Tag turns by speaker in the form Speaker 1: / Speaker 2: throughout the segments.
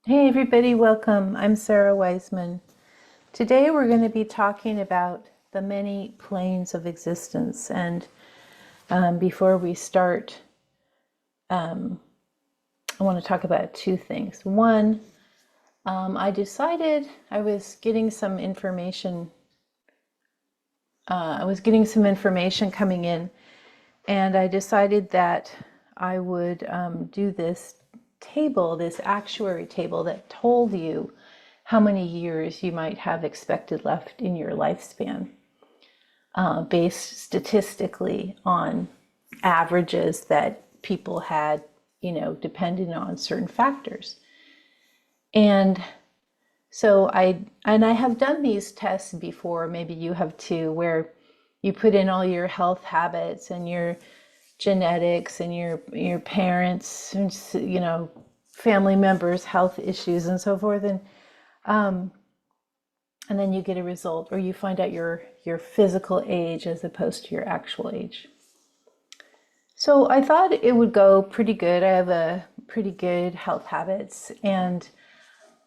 Speaker 1: Hey everybody, welcome. I'm Sara Wiseman. Today we're going to be talking about the many planes of existence. And before we start, I want to talk about two things. One, I decided I was getting some information. Coming in, and I decided that I would do this table, this actuary table that told you how many years you might have expected left in your lifespan, based statistically on averages that people had, depending on certain factors. And so I have done these tests before, maybe you have too, where you put in all your health habits and your genetics and your parents, family members, health issues and so forth, and then you get a result, or you find out your physical age as opposed to your actual age. So I thought it would go pretty good. I have a pretty good health habits, and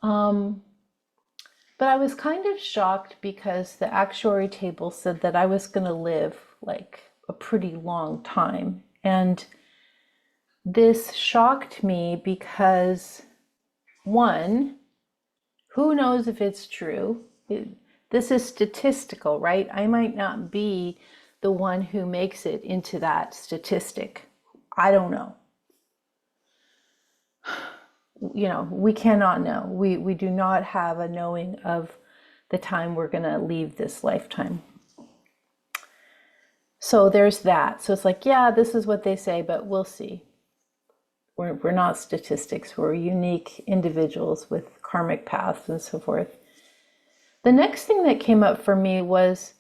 Speaker 1: but I was kind of shocked because the actuary table said that I was going to live like a pretty long time. And this shocked me because, one, who knows if it's true? This is statistical, right? I might not be the one who makes it into that statistic. I don't know. We cannot know. We do not have a knowing of the time we're going to leave this lifetime. So there's that. So it's like, yeah, this is what they say, but we'll see. We're not statistics. We're unique individuals with karmic paths and so forth. The next thing that came up for me was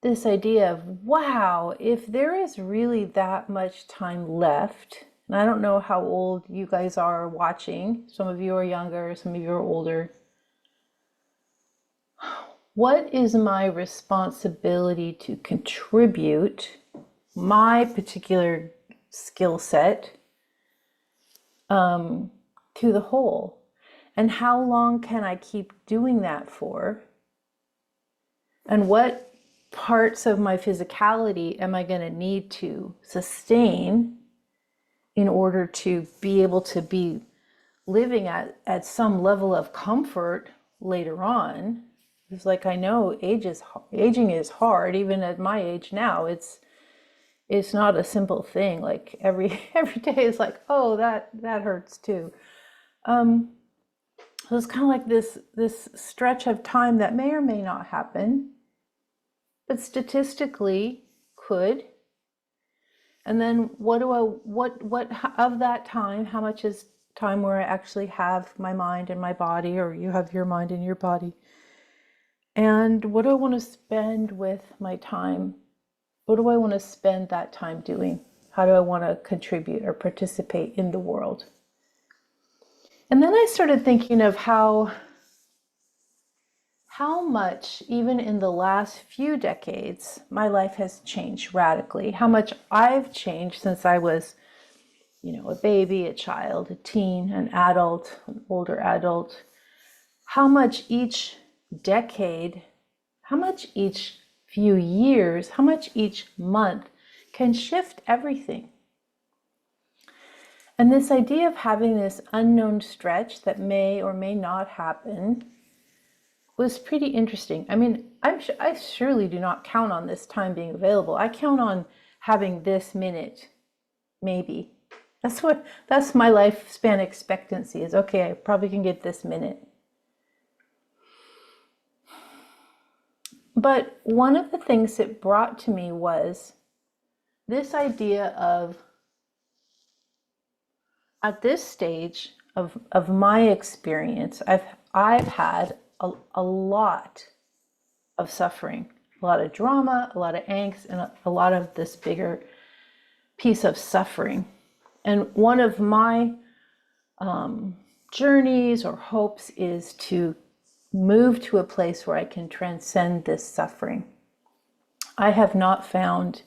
Speaker 1: this idea of, wow, if there is really that much time left, and I don't know how old you guys are watching. Some of you are younger, some of you are older. What is my responsibility to contribute my particular skill set to the whole? And how long can I keep doing that for? And what parts of my physicality am I going to need to sustain in order to be able to be living at some level of comfort later on? It's like, I know aging is hard, even at my age now. It's not a simple thing. Like every day is like, oh, that hurts too. So it's kind of like this stretch of time that may or may not happen, but statistically could. And then what of that time, how much is time where I actually have my mind and my body, or you have your mind and your body? And what do I want to spend with my time? What do I want to spend that time doing? How do I want to contribute or participate in the world? And then I started thinking of how much, even in the last few decades, my life has changed radically. How much I've changed since I was, a baby, a child, a teen, an adult, an older adult. How much each decade, how much each few years, how much each month can shift everything. And this idea of having this unknown stretch that may or may not happen was pretty interesting. I mean, I surely do not count on this time being available. I count on having this minute, maybe. That's my lifespan expectancy is, okay, I probably can get this minute. But one of the things it brought to me was this idea of, at this stage of my experience, I've had a lot of suffering, a lot of drama, a lot of angst, and a lot of this bigger piece of suffering. And one of my journeys or hopes is to move to a place where I can transcend this suffering. I have not found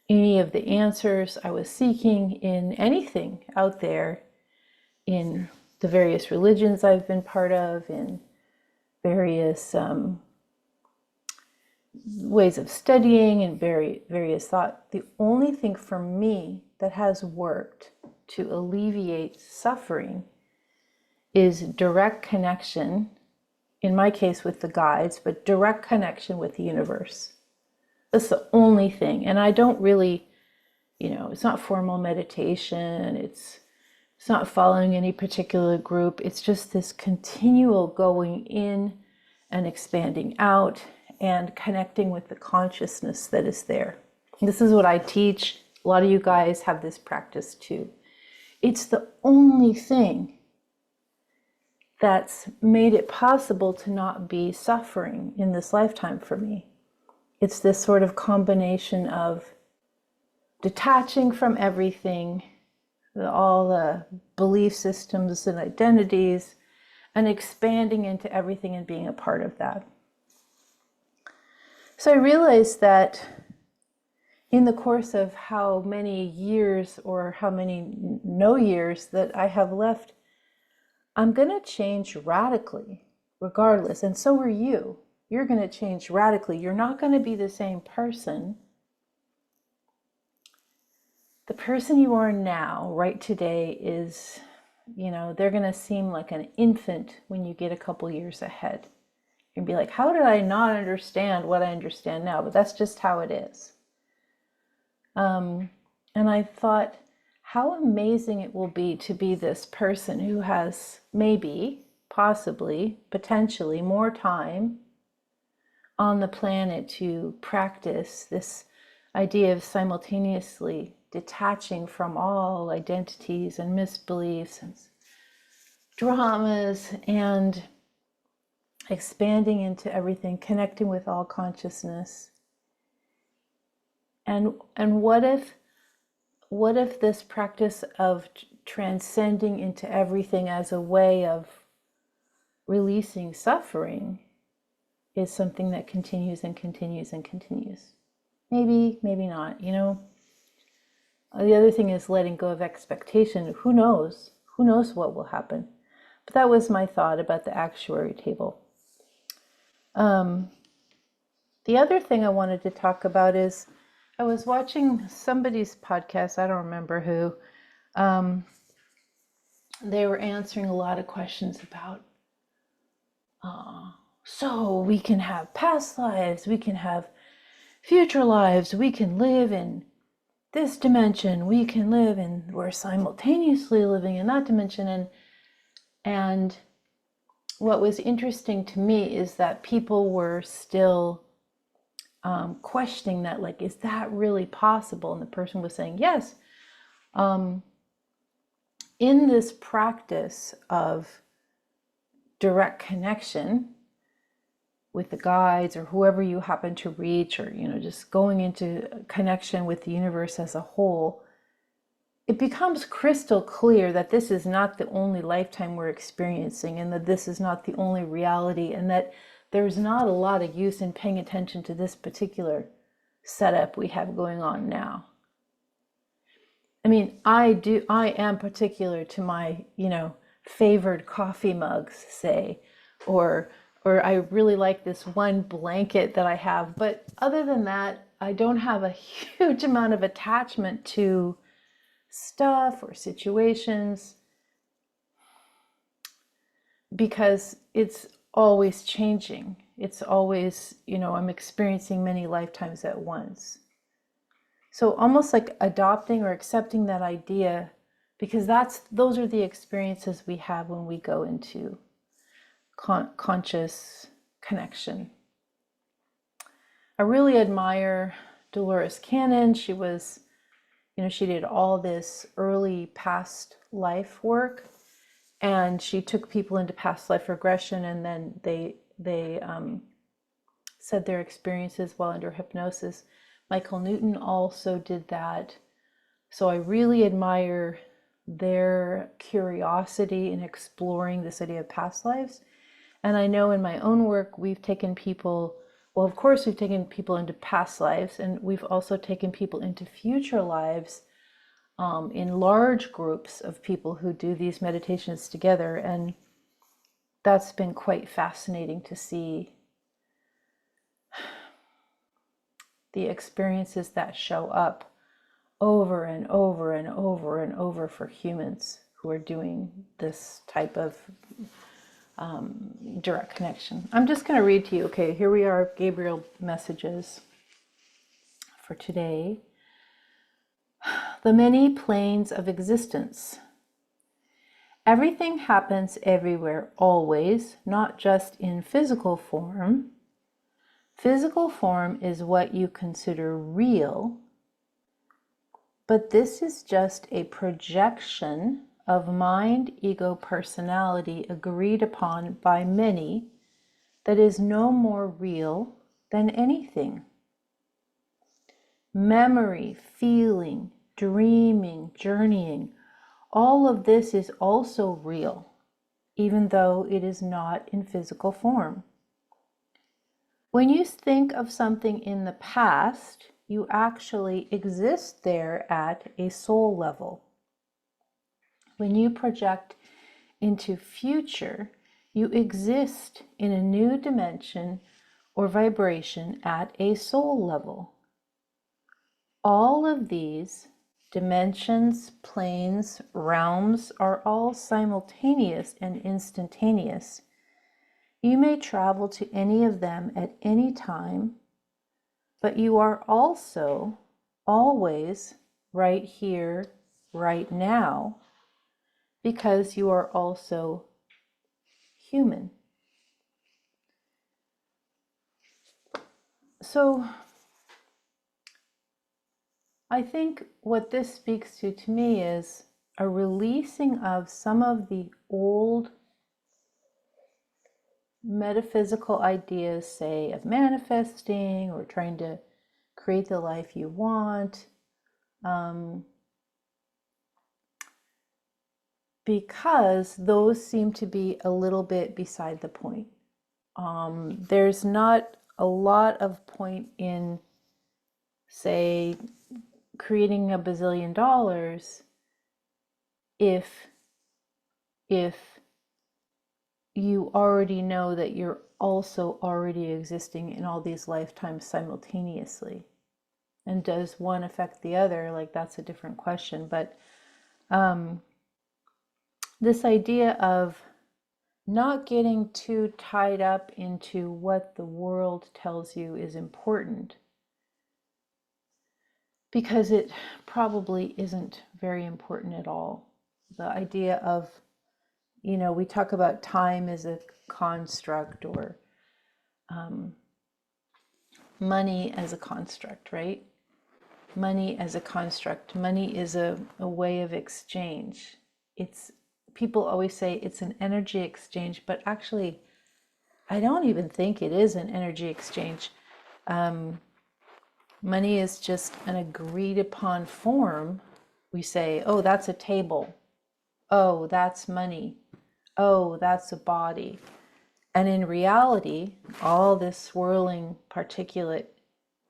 Speaker 1: any of the answers I was seeking in anything out there, in the various religions I've been part of, in various ways of studying and various thought. The only thing for me that has worked to alleviate suffering is direct connection, in my case with the guides, but direct connection with the universe. That's the only thing. And I don't really, it's not formal meditation. It's not following any particular group. It's just this continual going in and expanding out and connecting with the consciousness that is there. This is what I teach. A lot of you guys have this practice too. It's the only thing that's made it possible to not be suffering in this lifetime for me. It's this sort of combination of detaching from everything, all the belief systems and identities, and expanding into everything and being a part of that. So I realized that in the course of how many years or how many no years that I have left, I'm going to change radically, regardless. And so are you. You're going to change radically. You're not going to be the same person. The person you are now, right today, is, they're going to seem like an infant when you get a couple years ahead. You'll be like, how did I not understand what I understand now? But that's just how it is. And I thought, how amazing it will be to be this person who has maybe, possibly, potentially more time on the planet to practice this idea of simultaneously detaching from all identities and misbeliefs and dramas and expanding into everything, connecting with all consciousness. And what if this practice of transcending into everything as a way of releasing suffering is something that continues and continues and continues? Maybe, maybe not, The other thing is letting go of expectation. Who knows? Who knows what will happen? But that was my thought about the actuary table. The other thing I wanted to talk about is I was watching somebody's podcast, I don't remember who. They were answering a lot of questions about, so we can have past lives, we can have future lives, we can live in this dimension, we can live in, we're simultaneously living in that dimension. And what was interesting to me is that people were still questioning that, like, is that really possible? And the person was saying, yes. In this practice of direct connection with the guides or whoever you happen to reach, or just going into connection with the universe as a whole, it becomes crystal clear that this is not the only lifetime we're experiencing, and that this is not the only reality, and that there's not a lot of use in paying attention to this particular setup we have going on now. I mean, I am particular to my, favored coffee mugs, say, or I really like this one blanket that I have. But other than that, I don't have a huge amount of attachment to stuff or situations, because it's always changing. It's always, I'm experiencing many lifetimes at once. So almost like adopting or accepting that idea, because those are the experiences we have when we go into conscious connection. I really admire Dolores Cannon. She was, she did all this early past life work, and she took people into past life regression, and then they said their experiences while under hypnosis. Michael Newton also did that. So I really admire their curiosity in exploring this idea of past lives. And I know in my own work, we've taken people, well, of course, we've taken people into past lives, and we've also taken people into future lives in large groups of people who do these meditations together. And that's been quite fascinating to see the experiences that show up over and over and over and over for humans who are doing this type of direct connection. I'm just going to read to you. Okay, here we are, Gabriel messages for today. The many planes of existence. Everything happens everywhere, always, not just in physical form. Physical form is what you consider real, but this is just a projection of mind, ego, personality agreed upon by many that is no more real than anything. Memory, feeling, dreaming, journeying, all of this is also real, even though it is not in physical form. When you think of something in the past, you actually exist there at a soul level. When you project into future, you exist in a new dimension or vibration at a soul level. All of these dimensions, planes, realms are all simultaneous and instantaneous. You may travel to any of them at any time, but you are also always right here, right now, because you are also human. So I think what this speaks to me is a releasing of some of the old metaphysical ideas, say, of manifesting or trying to create the life you want, because those seem to be a little bit beside the point. There's not a lot of point in, say, creating $1 bazillion if you already know that you're also already existing in all these lifetimes simultaneously. And does one affect the other? Like, that's a different question. But this idea of not getting too tied up into what the world tells you is important, because it probably isn't very important at all. The idea of, we talk about time as a construct, or money as a construct, right? Money as a construct. Money is a way of exchange. People always say it's an energy exchange, but actually, I don't even think it is an energy exchange. Money is just an agreed upon form. We say, oh, that's a table. Oh, that's money. Oh, that's a body. And in reality, all this swirling particulate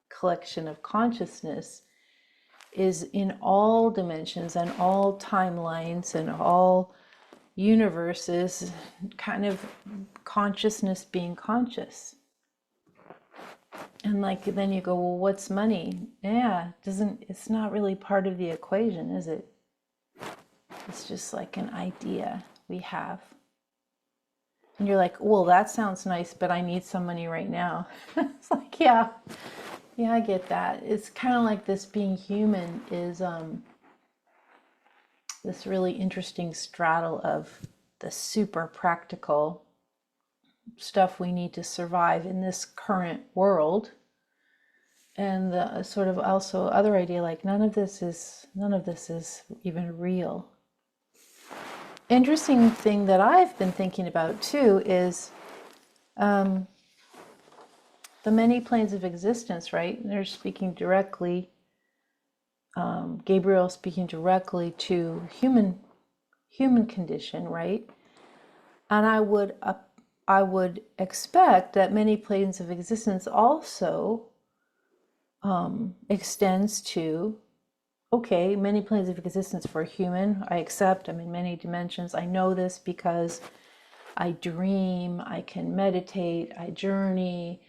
Speaker 1: collection of consciousness is in all dimensions and all timelines and all universes, kind of consciousness being conscious. And then you go, well, what's money? Yeah, it's not really part of the equation, is it? It's just like an idea we have. And you're like, well, that sounds nice, but I need some money right now. It's like, yeah, I get that. It's kind of like this being human is this really interesting straddle of the super practical stuff we need to survive in this current world, and the sort of also other idea, like none of this is even real. Interesting thing that I've been thinking about too is the many planes of existence, right? They're speaking directly, Gabriel speaking directly to human condition, right? And I would expect that many planes of existence also extends to okay, many planes of existence for a human. I accept. I'm in many dimensions. I know this because I dream, I can meditate, I journey.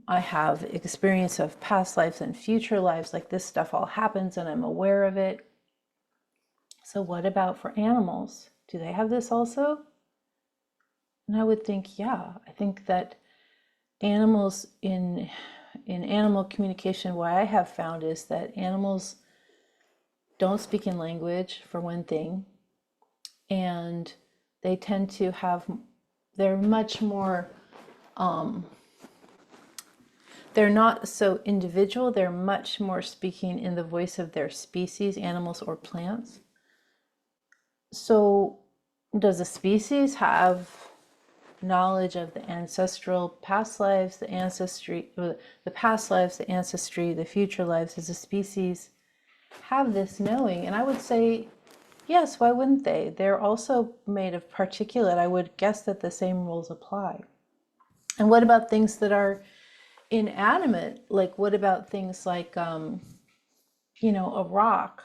Speaker 1: I have experience of past lives and future lives. Like, this stuff all happens and I'm aware of it. So what about for animals? Do they have this also? And I would think, yeah, I think that animals in animal communication, what I have found is that animals don't speak in language, for one thing, and they tend to have, they're much more, they're not so individual, they're much more speaking in the voice of their species, animals or plants. So does a species have knowledge of the ancestral past lives, the ancestry, the past lives, the ancestry, the future lives? Does a species have this knowing? And I would say, yes, why wouldn't they? They're also made of particulate. I would guess that the same rules apply. And what about things that are inanimate? Like, what about things like, you know, a rock?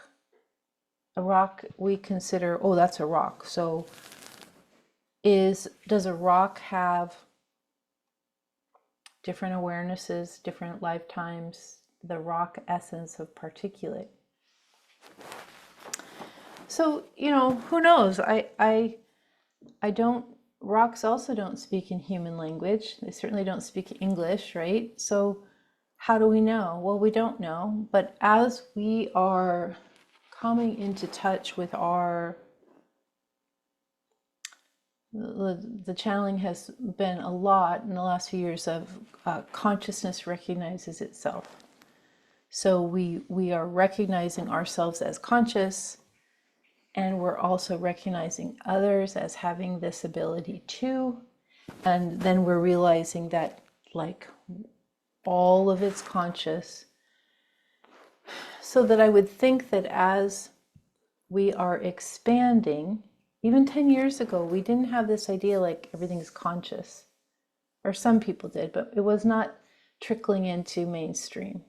Speaker 1: A rock we consider, oh, that's a rock. So does a rock have different awarenesses, different lifetimes, the rock essence of particulate? So, you know, who knows? I don't, rocks also don't speak in human language. They certainly don't speak English, right? So how do we know? Well, we don't know. But as we are coming into touch with the channeling has been a lot in the last few years of consciousness recognizes itself. So we are recognizing ourselves as conscious, and we're also recognizing others as having this ability too. And then we're realizing that, like, all of it's conscious. So that I would think that as we are expanding, even 10 years ago, we didn't have this idea like everything's conscious. Or some people did, but it was not trickling into mainstream.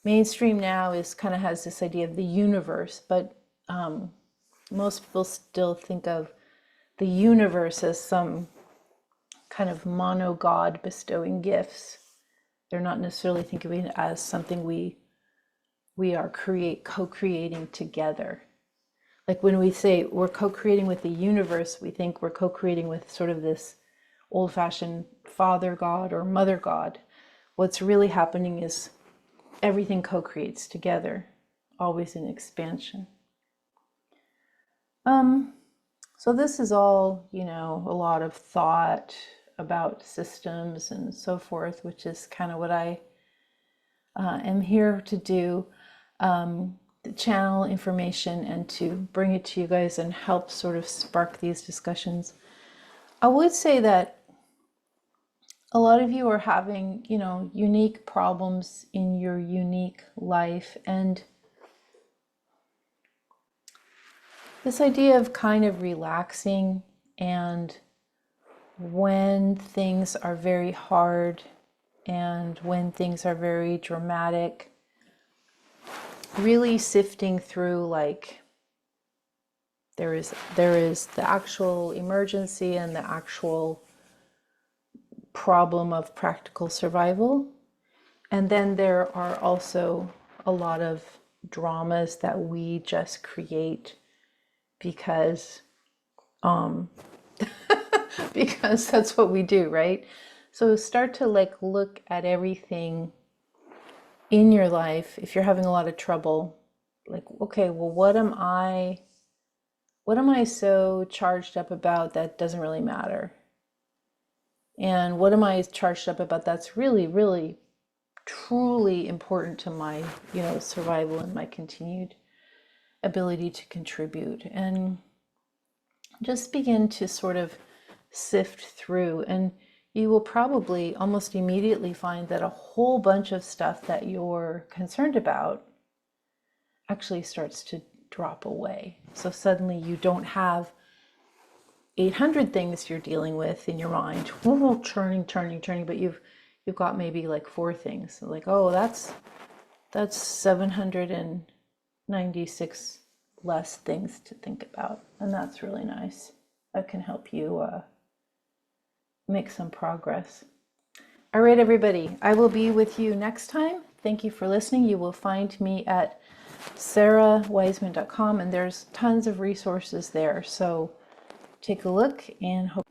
Speaker 1: Mainstream now is kind of has this idea of the universe, but most people still think of the universe as some kind of mono God bestowing gifts. They're not necessarily thinking of it as something we are co-creating together. Like when we say we're co-creating with the universe, we think we're co-creating with sort of this old-fashioned father God or mother God. What's really happening is everything co-creates together, always in expansion. So this is all, you know, a lot of thought about systems and so forth, which is kind of what I am here to do, to channel information and to bring it to you guys and help sort of spark these discussions. I would say that a lot of you are having, you know, unique problems in your unique life, and this idea of kind of relaxing, and when things are very hard and when things are very dramatic, really sifting through, like, there is the actual emergency and the actual problem of practical survival, and then there are also a lot of dramas that we just create because because that's what we do, right? So start to like look at everything in your life. If you're having a lot of trouble, like, okay, well, what am I so charged up about that doesn't really matter? And what am I charged up about that's really, really, truly important to my, you know, survival and my continued ability to contribute? And just begin to sort of sift through, and you will probably almost immediately find that a whole bunch of stuff that you're concerned about actually starts to drop away. So suddenly you don't have 800 things you're dealing with in your mind, churning, but you've got maybe like 4 things. So like, oh, That's 796 less things to think about. And that's really nice. That can help you make some progress. All right, everybody, I will be with you next time. Thank you for listening. You will find me at sarawiseman.com, and there's tons of resources there. So take a look and hope